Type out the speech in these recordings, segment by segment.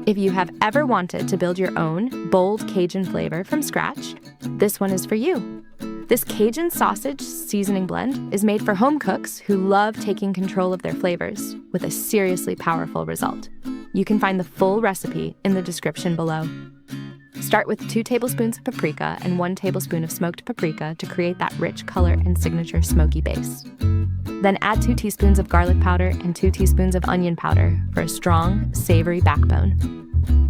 If you have ever wanted to build your own bold Cajun flavor from scratch, this one is for you. This Cajun Sausage Seasoning Blend is made for home cooks who love taking control of their flavors with a seriously powerful result. You can find the full recipe in the description below. Start with 2 tablespoons of paprika and 1 tablespoon of smoked paprika to create that rich color and signature smoky base. Then add 2 teaspoons of garlic powder and 2 teaspoons of onion powder for a strong, savory backbone.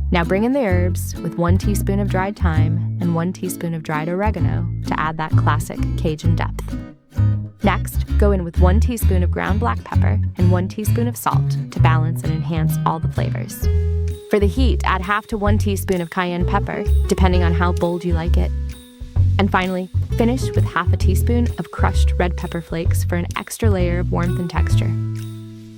Now bring in the herbs with 1 teaspoon of dried thyme and 1 teaspoon of dried oregano to add that classic Cajun depth. Next, go in with 1 teaspoon of ground black pepper and 1 teaspoon of salt to balance and enhance all the flavors. For the heat, add half to 1 teaspoon of cayenne pepper, depending on how bold you like it. And finally, finish with half a teaspoon of crushed red pepper flakes for an extra layer of warmth and texture.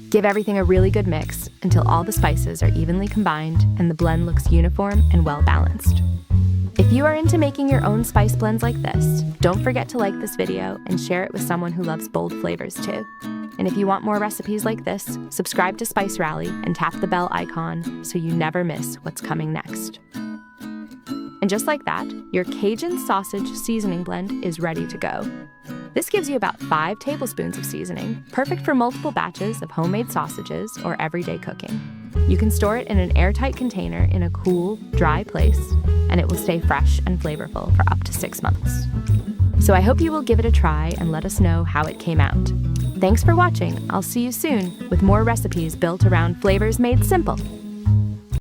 Give everything a really good mix until all the spices are evenly combined and the blend looks uniform and well-balanced. If you are into making your own spice blends like this, don't forget to like this video and share it with someone who loves bold flavors too. And if you want more recipes like this, subscribe to SpiceRally and tap the bell icon so you never miss what's coming next. And just like that, your Cajun Sausage Seasoning Blend is ready to go. This gives you about 5 tablespoons of seasoning, perfect for multiple batches of homemade sausages or everyday cooking. You can store it in an airtight container in a cool, dry place, and it will stay fresh and flavorful for up to 6 months. So I hope you will give it a try and let us know how it came out. Thanks for watching. I'll see you soon with more recipes built around flavors made simple.